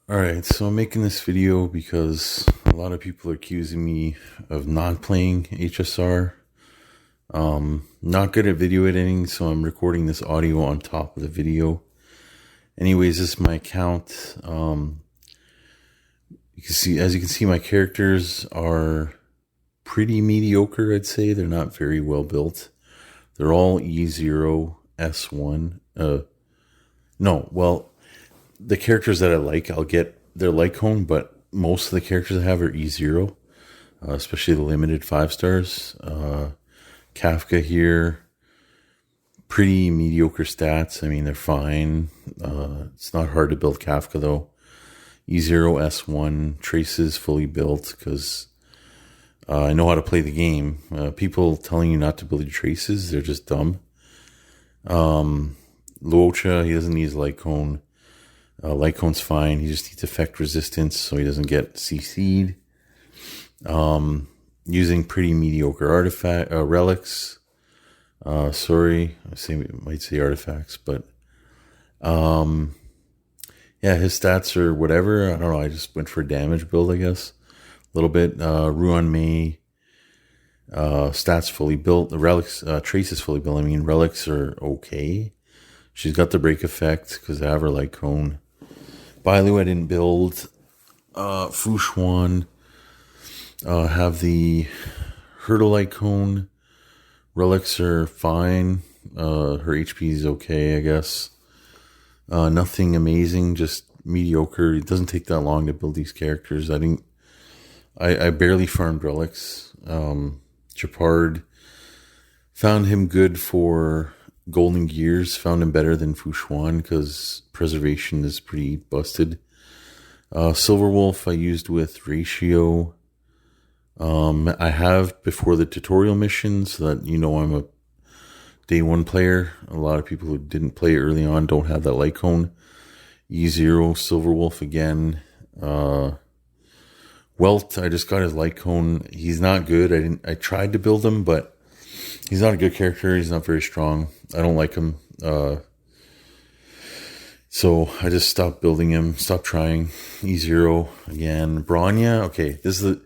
Alright, so I'm making this video because a lot of people are accusing me of not playing HSR. Not good at video editing, so I'm recording this audio on top of the video. Anyways, this is my account. As you can see, my characters are pretty mediocre, I'd say. They're not very well built. They're all E0, S1. The characters that I like, I'll get their Lycone, but most of the characters I have are E0, especially the limited 5 stars. Kafka here, pretty mediocre stats. I mean, they're fine. It's not hard to build Kafka though. E0, S1, traces fully built because I know how to play the game. People telling you not to build your traces, they're just dumb. Luocha, he doesn't need his Lycone. Lycone's fine. He just needs effect resistance so he doesn't get CC'd. Using pretty mediocre artifact relics. Sorry, might say artifacts, but yeah, his stats are whatever. I don't know. I just went for a damage build, I guess. A little bit. Ruan Mei, stats fully built. The relics, traces fully built. I mean, relics are okay. She's got the break effect because I have her Lycone. Bailu I didn't build. Fushuan have the Hurdle Lycone. Relics are fine. Her HP is okay, I guess. Nothing amazing, just mediocre. It doesn't take that long to build these characters. I barely farmed relics. Chapard, found him good for Golden Gears. Found him better than Fushuan because preservation is pretty busted. Silverwolf I used with Ratio. I have before the tutorial mission so that you know I'm a day one player. A lot of people who didn't play early on don't have that Lycone. E0, Silverwolf again. Welt, I just got his Lycone. He's not good. I tried to build him, but he's not a good character. He's not very strong. I don't like him. So I just stopped building him, stopped trying. E0 again. Bronya, okay, this is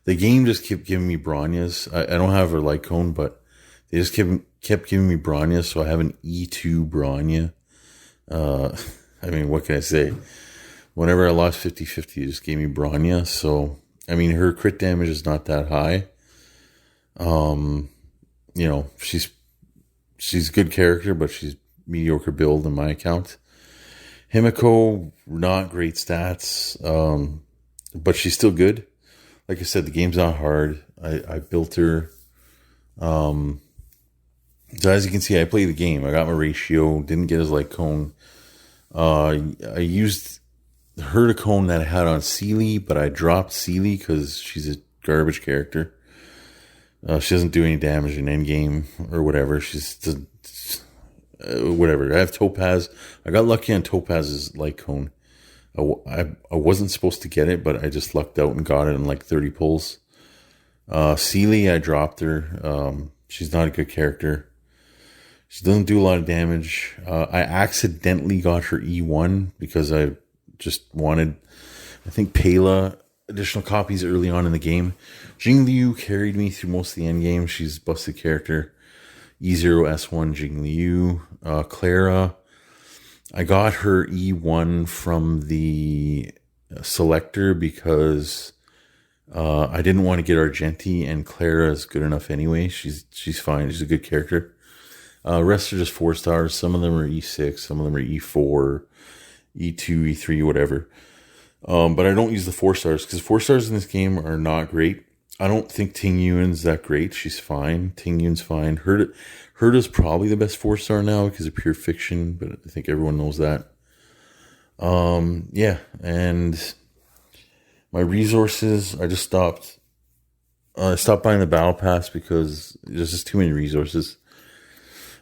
the game just kept giving me Bronyas. I don't have her Lycone, but they just kept giving me Bronya, so I have an E2 Bronya. I mean, what can I say? Whenever I lost 50-50, they just gave me Bronya. So, I mean, her crit damage is not that high. You know, she's a good character, but she's mediocre build in my account. Himiko, not great stats, but she's still good. Like I said, the game's not hard. I built her. So as you can see, I play the game. I got my Ratio, didn't get his Lycone. I used the Hurdicone that I had on Sealy, but I dropped Sealy because she's a garbage character. She doesn't do any damage in endgame or whatever. She's just, whatever. I have Topaz. I got lucky on Topaz's Lycone. I wasn't supposed to get it, but I just lucked out and got it in like 30 pulls. Sealy, I dropped her. She's not a good character. She doesn't do a lot of damage. I accidentally got her E1 because I just wanted, I think, Pela additional copies early on in the game. Jingliu carried me through most of the end game. She's a busted character. E0, S1, Jingliu. Clara, I got her E1 from the selector because I didn't want to get Argenti, and Clara is good enough anyway. She's fine. She's a good character. Rest are just 4 stars. Some of them are E6. Some of them are E4, E2, E3, whatever. But I don't use the 4 stars because 4 stars in this game are not great. I don't think Ting Yuan's that great. She's fine. Ting Yuan's fine. Herda's probably the best 4 star now because of pure fiction, but I think everyone knows that. Yeah, and my resources, I just stopped. I stopped buying the battle pass because there's just too many resources.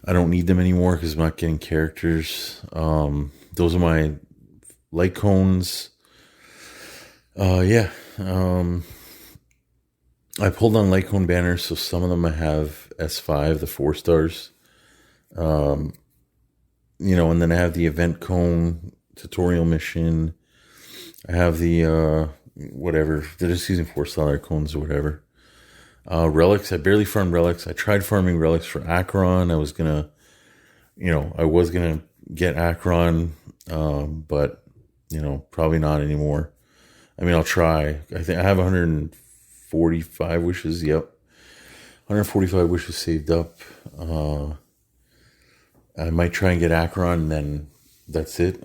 I don't need them anymore because I'm not getting characters. Those are my Lycones. Yeah. I pulled on Lycone banners, so some of them I have S5, the 4 stars. You know, and then I have the event cone tutorial mission. I have the whatever. They're just using 4-star cones or whatever. Relics. I barely farmed relics. I tried farming relics for Acheron. I was gonna get Acheron, but probably not anymore. I mean, I'll try. I think I have 145 wishes. Yep, 145 wishes saved up. I might try and get Acheron, and then that's it.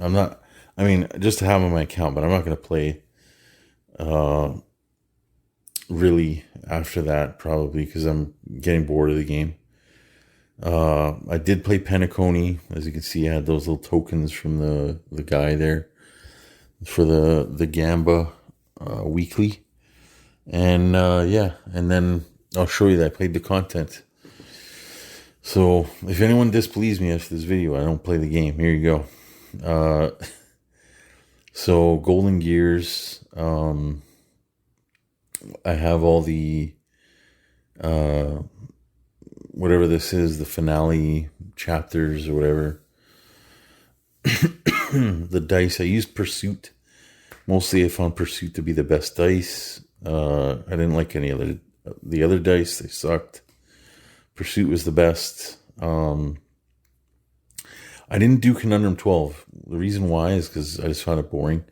Just to have on my account, but I'm not gonna play. Really after that, probably because I'm getting bored of the game. I did play Penacony. As you can see, I had those little tokens from the guy there for the Gamba weekly. And and then I'll show you that I played the content. So if anyone disbelieves me after this video, I don't play the game. Here you go. So Golden Gears, I have all the whatever this is, the finale chapters or whatever. The dice, I used Pursuit. Mostly I found Pursuit to be the best dice. I didn't like the other dice. They sucked. Pursuit was the best. I didn't do Conundrum 12. The reason why is because I just found it boring.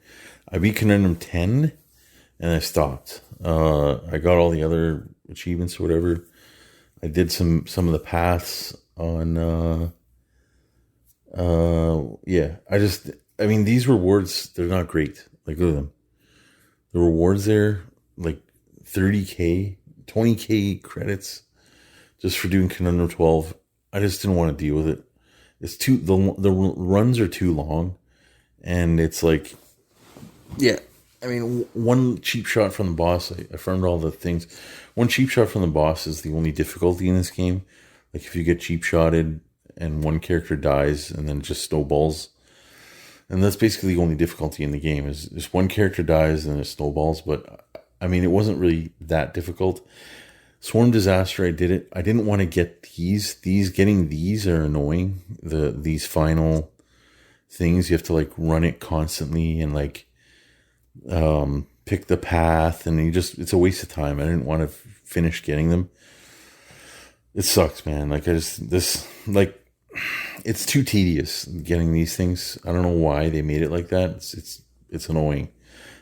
I beat Conundrum 10 and I stopped. I got all the other achievements or whatever. I did some of the paths on these rewards, they're not great. Like, look at them. The rewards there, like 30k, 20k credits just for doing Conundrum 12. I just didn't want to deal with it. It's the runs are too long, and it's like, one cheap shot from the boss. I farmed all the things. One cheap shot from the boss is the only difficulty in this game. Like if you get cheap shotted and one character dies and then it just snowballs. And that's basically the only difficulty in the game is just one character dies and it snowballs. But I mean, it wasn't really that difficult. Swarm Disaster, I did it. I didn't want to get these. Getting these are annoying. These final things, you have to like run it constantly and like pick the path, and it's a waste of time. I didn't want to finish getting them. It sucks, man. Like it's too tedious getting these things. I don't know why they made it like that. It's annoying.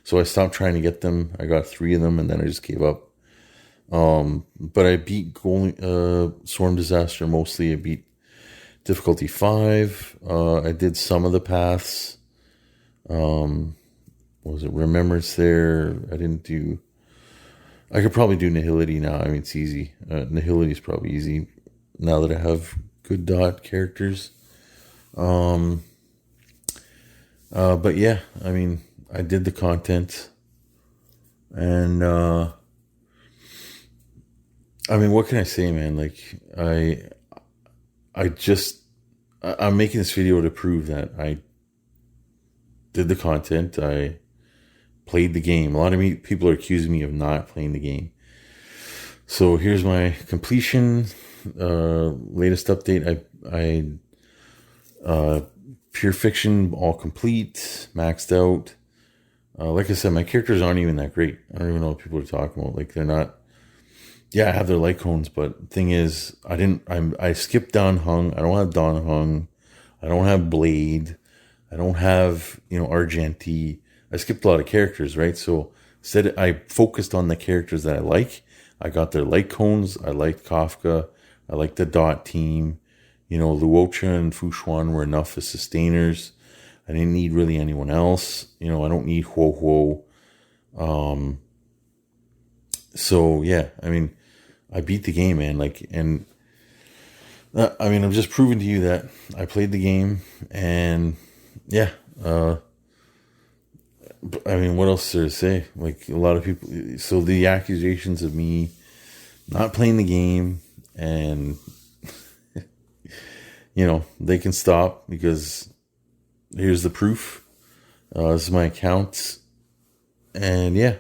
So I stopped trying to get them. I got 3 of them and then I just gave up. But I beat Swarm Disaster mostly. I beat difficulty 5. I did some of the paths. What was it? Remembrance there. I could probably do Nihility now. I mean, it's easy. Nihility is probably easy now that I have good dot characters. But yeah, I mean, I did the content, and what can I say, man? Like, I'm making this video to prove that I did the content. I played the game. A lot of people are accusing me of not playing the game. So here's my completion. Latest update. I Pure Fiction all complete, maxed out. Like I said, my characters aren't even that great. I don't even know what people are talking about. Like, they're not. Yeah, I have their light cones, but the thing is, I skipped Don Hung. I don't have Don Hung. I don't have Blade. I don't have, Argenti. I skipped a lot of characters, right? So instead, I focused on the characters that I like. I got their light cones. I liked Kafka. I liked the dot team. Luocha and Fushuan were enough as sustainers. I didn't need really anyone else. I don't need Huo Huo. So yeah, I beat the game, man. I'm just proving to you that I played the game, and yeah. What else is there to say? Like, a lot of people. So the accusations of me not playing the game, and they can stop, because here's the proof. This is my account, and yeah,